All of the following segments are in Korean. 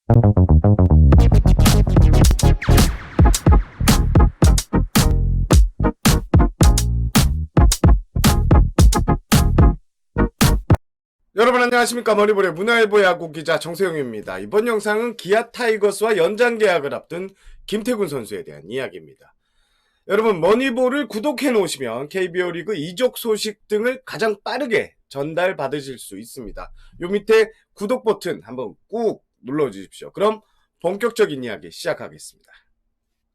여러분 안녕하십니까. 머니볼의 문화일보 야구 기자 정세영입니다. 이번 영상은 기아 타이거스와 연장 계약을 앞둔 김태군 선수에 대한 이야기입니다. 여러분 머니볼을 구독해 놓으시면 KBO 리그 이적 소식 등을 가장 빠르게 전달 받으실 수 있습니다. 요 밑에 구독 버튼 한번 꾹 눌러 주십시오. 그럼 본격적인 이야기 시작하겠습니다.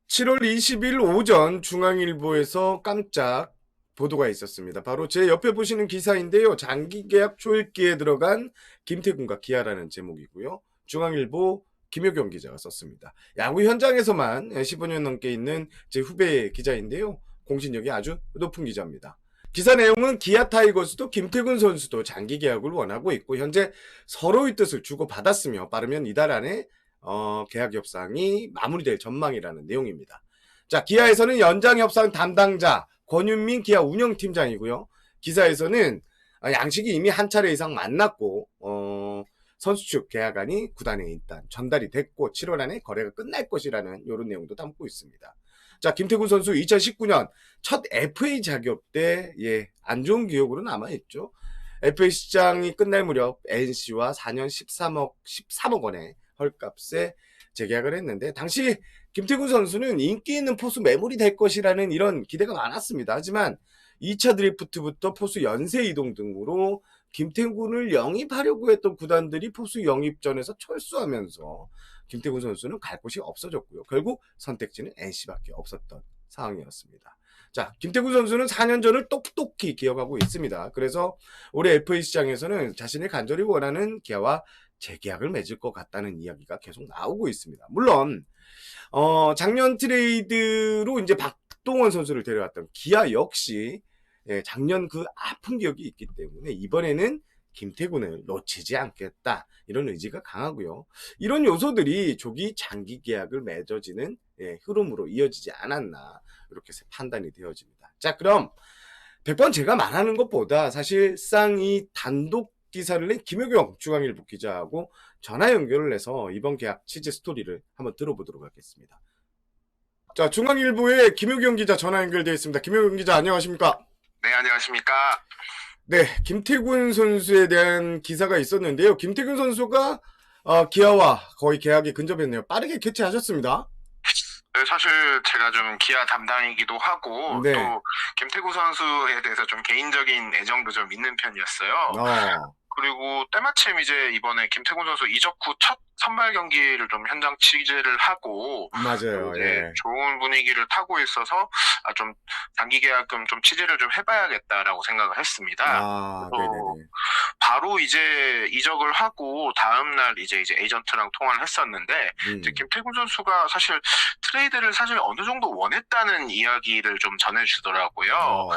7월 20일 오전 중앙일보에서 깜짝 보도가 있었습니다. 바로 제 옆에 보시는 기사인데요. 장기 계약 초읽기에 들어간 김태군과 기아라는 제목이고요. 중앙일보 김효경 기자가 썼습니다. 야구 현장에서만 15년 넘게 있는 제 후배 기자인데요. 공신력이 아주 높은 기자입니다. 기사 내용은 기아 타이거스도 김태군 선수도 장기 계약을 원하고 있고 현재 서로의 뜻을 주고받았으며 빠르면 이달 안에 계약 협상이 마무리될 전망이라는 내용입니다. 자, 기아에서는 연장 협상 담당자 권윤민 기아 운영팀장이고요. 기사에서는 양식이 이미 한 차례 이상 만났고 선수 측 계약안이 구단에 일단 전달이 됐고 7월 안에 거래가 끝날 것이라는 이런 내용도 담고 있습니다. 자, 김태군 선수 2019년 첫 FA 자격 때 안 좋은 기억으로 남아있죠. FA 시장이 끝날 무렵 NC와 4년 13억 원의 헐값에 재계약을 했는데 당시 김태군 선수는 인기 있는 포수 매물이 될 것이라는 이런 기대가 많았습니다. 하지만 2차 드래프트부터 포수 연쇄 이동 등으로 김태군을 영입하려고 했던 구단들이 포수 영입전에서 철수하면서 김태군 선수는 갈 곳이 없어졌고요. 결국 선택지는 NC밖에 없었던 상황이었습니다. 자, 김태군 선수는 4년 전을 똑똑히 기억하고 있습니다. 그래서 올해 FA 시장에서는 자신이 간절히 원하는 기아와 재계약을 맺을 것 같다는 이야기가 계속 나오고 있습니다. 물론 작년 트레이드로 이제 박동원 선수를 데려왔던 기아 역시 작년 그 아픈 기억이 있기 때문에 이번에는 김태군을 놓치지 않겠다 이런 의지가 강하고요. 이런 요소들이 조기 장기 계약을 맺어지는 흐름으로 이어지지 않았나 이렇게 판단이 되어집니다. 자, 그럼 100번 제가 말하는 것보다 사실상 이 단독 기사를 낸 김효경 중앙일보 기자하고 전화 연결을 해서 이번 계약 취재 스토리를 한번 들어보도록 하겠습니다. 자, 중앙일보의 김효경 기자 전화 연결되어 있습니다. 김효경 기자 안녕하십니까? 네, 안녕하십니까? 네, 김태군 선수에 대한 기사가 있었는데요. 김태군 선수가 기아와 거의 계약이 근접했네요. 빠르게 개최하셨습니다. 네, 사실 제가 좀 기아 담당이기도 하고 네. 또 김태구 선수에 대해서 좀 개인적인 애정도 좀 있는 편이었어요. 그리고 때마침 이제 이번에 김태군 선수 이적 후 첫 선발 경기를 좀 현장 취재를 하고 맞아요. 이제 좋은 분위기를 타고 있어서 좀 장기 계약금 좀 취재를 좀 해봐야겠다라고 생각을 했습니다. 네네네. 바로 이제 이적을 하고 다음날 이제 에이전트랑 통화를 했었는데 이제 김태군 선수가 사실 트레이드를 사실 어느 정도 원했다는 이야기를 좀 전해주더라고요.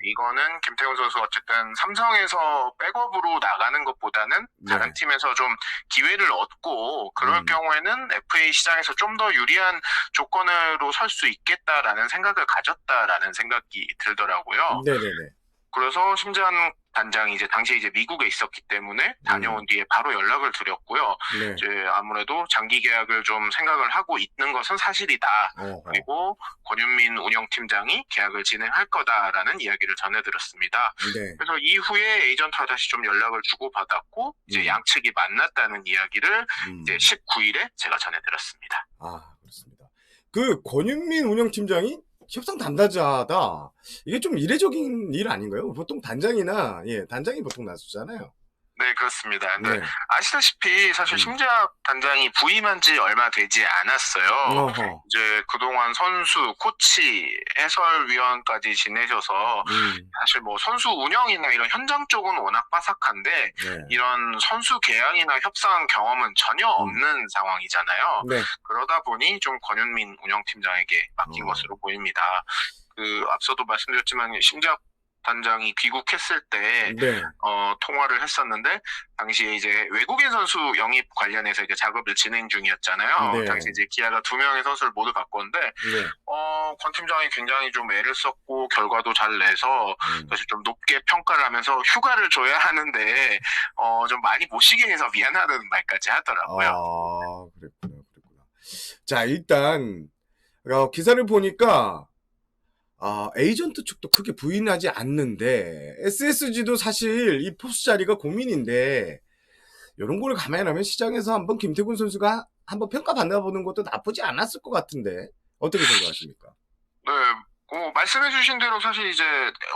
이거는 김태군 선수 어쨌든 삼성에서 백업으로 나가는 것보다는 다른 팀에서 좀 기회를 얻고 그럴 경우에는 FA 시장에서 좀 더 유리한 조건으로 설 수 있겠다라는 생각을 가졌다라는 생각이 들더라고요. 네네네. 그래서 심재한 단장이 이제 당시에 이제 미국에 있었기 때문에 다녀온 뒤에 바로 연락을 드렸고요. 네. 이제 아무래도 장기 계약을 좀 생각을 하고 있는 것은 사실이다. 그리고 권윤민 운영팀장이 계약을 진행할 거다라는 이야기를 전해드렸습니다. 네. 그래서 이후에 에이전트와 다시 좀 연락을 주고받았고 이제 양측이 만났다는 이야기를 이제 19일에 제가 전해드렸습니다. 그렇습니다. 그 권윤민 운영팀장이 협상 담당자다. 이게 좀 이례적인 일 아닌가요? 보통 단장이나 단장이 보통 나서잖아요. 네, 그렇습니다. 근데 네. 아시다시피 사실 심재학 단장이 부임한 지 얼마 되지 않았어요. 이제 그동안 선수, 코치, 해설위원까지 지내셔서 사실 뭐 선수 운영이나 이런 현장 쪽은 워낙 빠삭한데 이런 선수 계약이나 협상 경험은 전혀 없는 상황이잖아요. 네. 그러다 보니 좀 권윤민 운영팀장에게 맡긴 것으로 보입니다. 앞서도 말씀드렸지만 심재학 단장이 귀국했을 때 통화를 했었는데 당시에 이제 외국인 선수 영입 관련해서 이제 작업을 진행 중이었잖아요. 당시 이제 기아가 2명의 선수를 모두 바꿨는데 권 팀장이 굉장히 좀 애를 썼고 결과도 잘 내서 사실 좀 높게 평가를 하면서 휴가를 줘야 하는데 좀 많이 못 쉬게 해서 미안하다는 말까지 하더라고요. 그랬구나. 자, 일단 기사를 보니까 에이전트 측도 크게 부인하지 않는데 SSG도 사실 이 포수 자리가 고민인데 이런 걸 감안하면 시장에서 한번 김태균 선수가 한번 평가받아보는 것도 나쁘지 않았을 것 같은데 어떻게 생각하십니까? 네, 말씀해주신 대로 사실 이제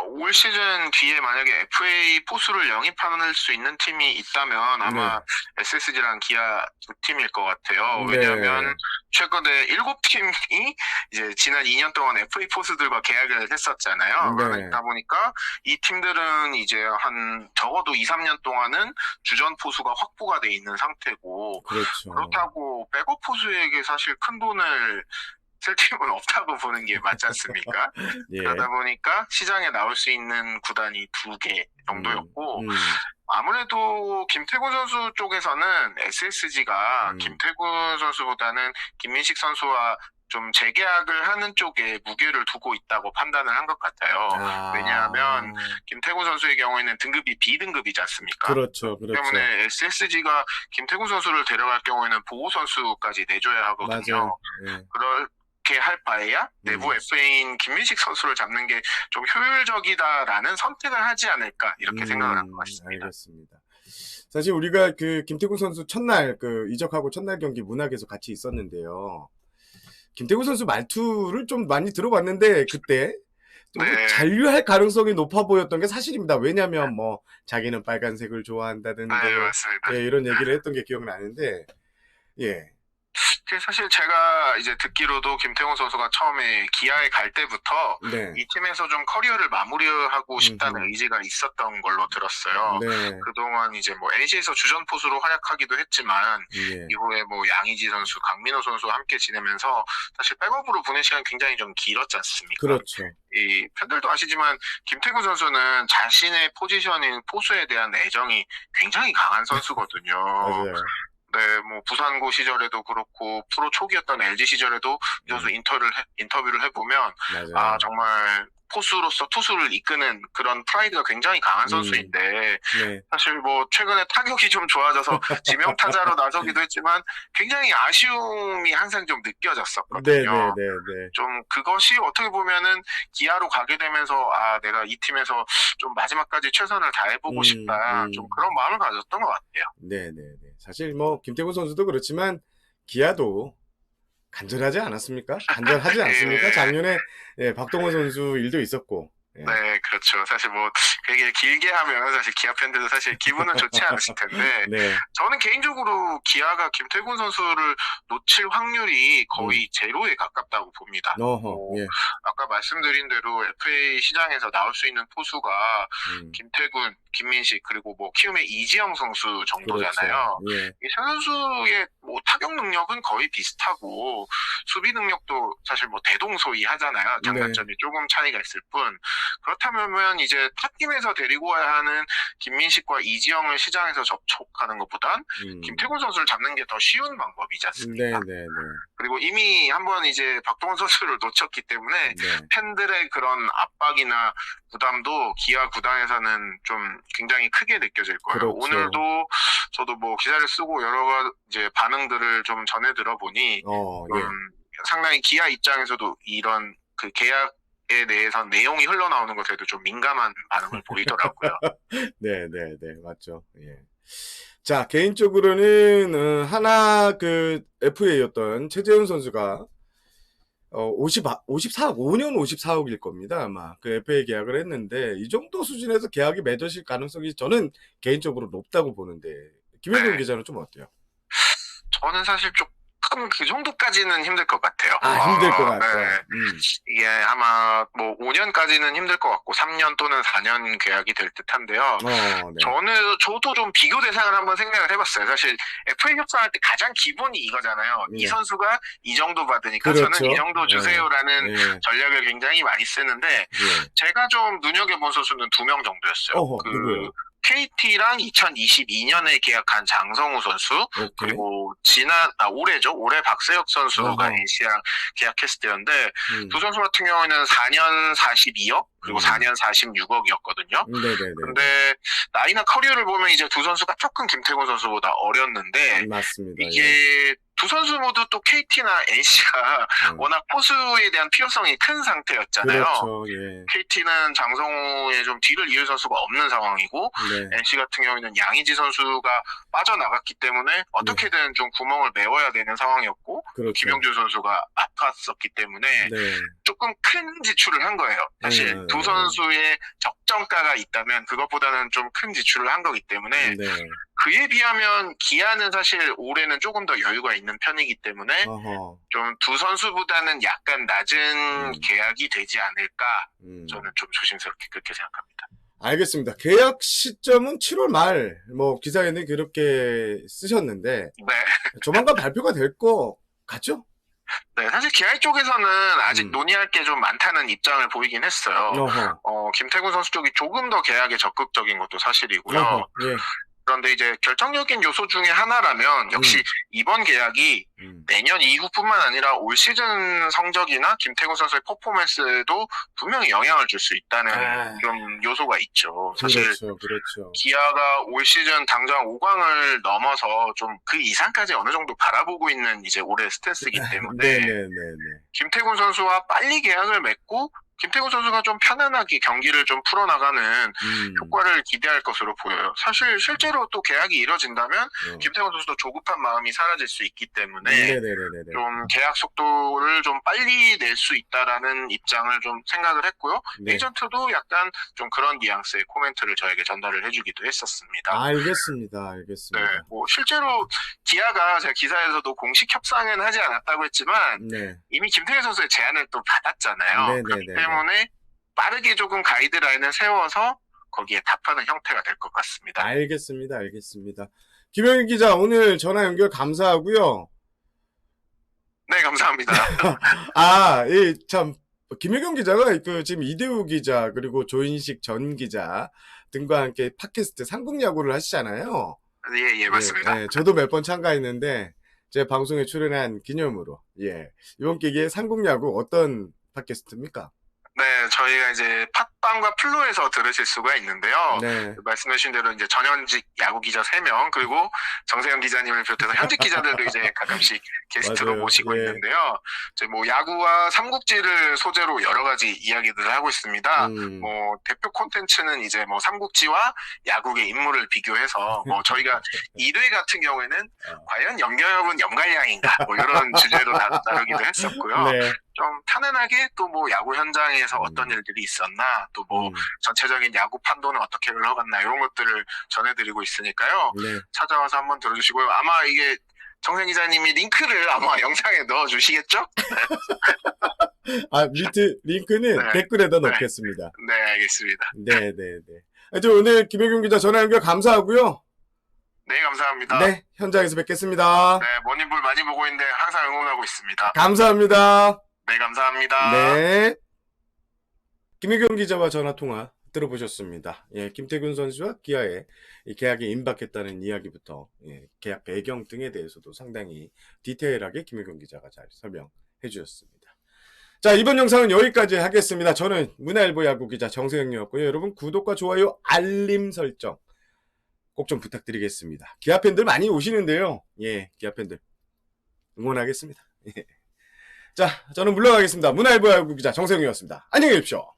올 시즌 뒤에 만약에 FA 포수를 영입할 수 있는 팀이 있다면 아마 네. SSG랑 기아 두 팀일 것 같아요. 네. 왜냐하면 최근에 7팀이 이제 지난 2년 동안 FA 포수들과 계약을 했었잖아요. 네. 그러다 보니까 이 팀들은 이제 한 적어도 2, 3년 동안은 주전 포수가 확보가 돼 있는 상태고 그렇죠. 그렇다고 백업 포수에게 사실 큰 돈을 쓸 팀은 없다고 보는 게 맞지 않습니까? 예. 그러다 보니까 시장에 나올 수 있는 구단이 2개 정도였고 아무래도 김태균 선수 쪽에서는 SSG가 김태균 선수보다는 김민식 선수와 좀 재계약을 하는 쪽에 무게를 두고 있다고 판단을 한 것 같아요. 왜냐하면 김태균 선수의 경우에는 등급이 B등급이지 않습니까? 그렇죠. 때문에 SSG가 김태균 선수를 데려갈 경우에는 보호 선수까지 내줘야 하거든요. 맞아요. 예. 그렇게 할 바에야 내부 FA인 김민식 선수를 잡는 게 좀 효율적이다라는 선택을 하지 않을까 이렇게 생각을 한 것 같습니다. 알겠습니다. 사실 우리가 그 김태균 선수 첫날 이적하고 첫날 경기 문학에서 같이 있었는데요. 김태균 선수 말투를 좀 많이 들어봤는데 그때 좀 네. 잔류할 가능성이 높아 보였던 게 사실입니다. 왜냐하면 뭐 자기는 빨간색을 좋아한다든지 맞습니다. 예, 이런 얘기를 했던 게 기억나는데 예. 사실 제가 이제 듣기로도 김태균 선수가 처음에 기아에 갈 때부터 네. 이 팀에서 좀 커리어를 마무리하고 싶다는 의지가 있었던 걸로 들었어요. 네. 그동안 이제 뭐 NC에서 주전 포수로 활약하기도 했지만 예. 이후에 뭐 양의지 선수, 강민호 선수와 함께 지내면서 사실 백업으로 보낸 시간이 굉장히 좀 길었지 않습니까? 그렇죠. 이 팬들도 아시지만 김태균 선수는 자신의 포지션인 포수에 대한 애정이 굉장히 강한 선수거든요. 맞아요. 네, 뭐 부산고 시절에도 그렇고 프로 초기였던 LG 시절에도 이 선수 인터뷰를 해보면 맞아요. 정말 포수로서 투수를 이끄는 그런 프라이드가 굉장히 강한 선수인데 네. 사실 뭐 최근에 타격이 좀 좋아져서 지명 타자로 나서기도 했지만 굉장히 아쉬움이 항상 좀 느껴졌었거든요. 네. 좀 그것이 어떻게 보면은 기아로 가게 되면서 내가 이 팀에서 좀 마지막까지 최선을 다해보고 싶다 좀 그런 마음을 가졌던 것 같아요. 네. 사실 뭐 김태균 선수도 그렇지만 기아도 간절하지 않았습니까? 간절하지 않습니까? 예. 작년에 박동원 선수 일도 있었고. 예. 네, 그렇죠. 사실 뭐 되게 길게 하면 사실 기아 팬들도 사실 기분은 좋지 않으실 텐데 네. 저는 개인적으로 기아가 김태균 선수를 놓칠 확률이 거의 제로에 가깝다고 봅니다. 예. 아까 말씀드린 대로 FA 시장에서 나올 수 있는 포수가 김태균, 김민식 그리고 뭐 키움의 이지영 선수 정도잖아요. 그렇죠. 예. 이 세 선수의 뭐 타격 능력은 거의 비슷하고 수비 능력도 사실 뭐 대동소이하잖아요. 장단점이 조금 차이가 있을 뿐. 그렇다면 이제 타팀에서 데리고 와야 하는 김민식과 이지영을 시장에서 접촉하는 것보단 김태균 선수를 잡는 게 더 쉬운 방법이지 않습니까? 네. 그리고 이미 한번 이제 박동원 선수를 놓쳤기 때문에 팬들의 그런 압박이나 부담도 기아 구단에서는 좀 굉장히 크게 느껴질 거예요. 그렇죠. 오늘도 저도 뭐 기사를 쓰고 여러 가지 이제 반응들을 좀 전해 들어보니 상당히 기아 입장에서도 이런 그 계약에 대해서 내용이 흘러나오는 것에도 좀 민감한 반응을 보이더라고요. 네, 맞죠. 예. 자, 개인적으로는 하나 FA였던 최재훈 선수가 54억, 5년 54억일 겁니다. 아마 그 FA 계약을 했는데 이 정도 수준에서 계약이 맺어질 가능성이 저는 개인적으로 높다고 보는데 김혜경 기자는 좀 어때요? 저는 사실 조금 그 정도까지는 힘들 것 같아요. 힘들 것 같아요. 네. 이게 아마 뭐 5년까지는 힘들 것 같고 3년 또는 4년 계약이 될 듯한데요. 네. 저도 좀 비교 대상을 한번 생각을 해봤어요. 사실 FA 협상할 때 가장 기본이 이거잖아요. 이 선수가 이 정도 받으니까 그렇죠. 저는 이 정도 주세요라는 전략을 굉장히 많이 쓰는데 제가 좀 눈여겨본 선수는 2명 정도였어요. 누구요? KT랑 2022년에 계약한 장성우 선수 그리고 올해죠. 올해 박세혁 선수가 NC랑 계약했을 때였는데 두 선수 같은 경우에는 4년 42억 그리고 4년 46억이었거든요. 근데 나이나 커리어를 보면 이제 두 선수가 조금 김태균 선수보다 어렸는데 맞습니다. 이게 두 선수 모두 또 KT나 NC가 워낙 포수에 대한 필요성이 큰 상태였잖아요. 그렇죠. 예. KT는 장성호의 좀 뒤를 이을 선수가 없는 상황이고 네. NC 같은 경우에는 양의지 선수가 빠져나갔기 때문에 어떻게든 좀 구멍을 메워야 되는 상황이었고 그렇죠. 김영준 선수가 아팠었기 때문에 네. 조금 큰 지출을 한 거예요. 사실 두 선수의 적정가가 있다면 그것보다는 좀 큰 지출을 한 거기 때문에 네. 그에 비하면 기아는 사실 올해는 조금 더 여유가 있는 편이기 때문에 어허. 좀 두 선수보다는 약간 낮은 계약이 되지 않을까 저는 좀 조심스럽게 그렇게 생각합니다. 알겠습니다. 계약 시점은 7월 말, 뭐, 기사에는 그렇게 쓰셨는데, 네. 조만간 발표가 될 것 같죠? 네, 사실 기아 쪽에서는 아직 논의할 게 좀 많다는 입장을 보이긴 했어요. 김태군 선수 쪽이 조금 더 계약에 적극적인 것도 사실이고요. 예. 그런데 이제 결정적인 요소 중에 하나라면 역시 이번 계약이 내년 이후뿐만 아니라 올 시즌 성적이나 김태군 선수의 퍼포먼스에도 분명히 영향을 줄 수 있다는 좀 요소가 있죠. 사실 그렇죠. 기아가 올 시즌 당장 5강을 넘어서 좀 그 이상까지 어느 정도 바라보고 있는 이제 올해 스탠스이기 때문에 김태군 선수와 빨리 계약을 맺고 김태군 선수가 좀 편안하게 경기를 좀 풀어나가는 효과를 기대할 것으로 보여요. 사실 실제로 또 계약이 이뤄진다면 김태군 선수도 조급한 마음이 사라질 수 있기 때문에 좀 계약 속도를 좀 빨리 낼 수 있다라는 입장을 좀 생각을 했고요. 에이전트도 약간 좀 그런 뉘앙스의 코멘트를 저에게 전달을 해주기도 했었습니다. 알겠습니다. 네, 뭐 실제로 기아가 제가 기사에서도 공식 협상은 하지 않았다고 했지만 이미 김태균 선수의 제안을 또 받았잖아요. 그렇기 때문에 빠르게 조금 가이드라인을 세워서 거기에 답하는 형태가 될 것 같습니다. 알겠습니다. 김영희 기자, 오늘 전화 연결 감사하고요. 네, 감사합니다. 참, 김혜경 기자가 지금 이대우 기자, 그리고 조인식 전 기자 등과 함께 팟캐스트 삼국야구를 하시잖아요. 예, 맞습니다. 네, 저도 몇 번 참가했는데, 제 방송에 출연한 기념으로, 이번 기회에 삼국야구 어떤 팟캐스트입니까? 네, 저희가 이제 팟빵과 플로에서 들으실 수가 있는데요. 말씀하신 대로 이제 전현직 야구 기자 3명, 그리고 정세영 기자님을 비롯해서 현직 기자들도 이제 가끔씩 게스트로 모시고 있는데요. 이제 뭐 야구와 삼국지를 소재로 여러 가지 이야기들을 하고 있습니다. 뭐 대표 콘텐츠는 이제 뭐 삼국지와 야구의 인물을 비교해서 뭐 저희가 1회 같은 경우에는 과연 염경엽은 염갈량인가 뭐 이런 주제로 다루기도 했었고요. 좀 편안하게 또 뭐 야구 현장에서 어떤 일들이 있었나, 또 뭐 전체적인 야구 판도는 어떻게 흘러갔나 이런 것들을 전해드리고 있으니까요. 찾아와서 한번 들어주시고요. 아마 이게 정생 기자님이 링크를 아마 영상에 넣어주시겠죠? 밑에 링크는 댓글에다 넣겠습니다. 네, 알겠습니다. 하여튼 오늘 김혜경 기자 전화 연결 감사하고요. 네, 감사합니다. 네, 현장에서 뵙겠습니다. 네, 머니볼 많이 보고 있는데 항상 응원하고 있습니다. 감사합니다. 네, 감사합니다. 네. 김혜경 기자와 전화 통화 들어보셨습니다. 김태균 선수와 기아의 계약이 임박했다는 이야기부터 계약 배경 등에 대해서도 상당히 디테일하게 김혜경 기자가 잘 설명해 주셨습니다. 자, 이번 영상은 여기까지 하겠습니다. 저는 문화일보 야구 기자 정세영이었고요. 여러분 구독과 좋아요, 알림 설정 꼭 좀 부탁드리겠습니다. 기아 팬들 많이 오시는데요. 기아 팬들 응원하겠습니다. 자, 저는 물러가겠습니다. 문화일보 야구 기자 정세영이었습니다. 안녕히 계십시오.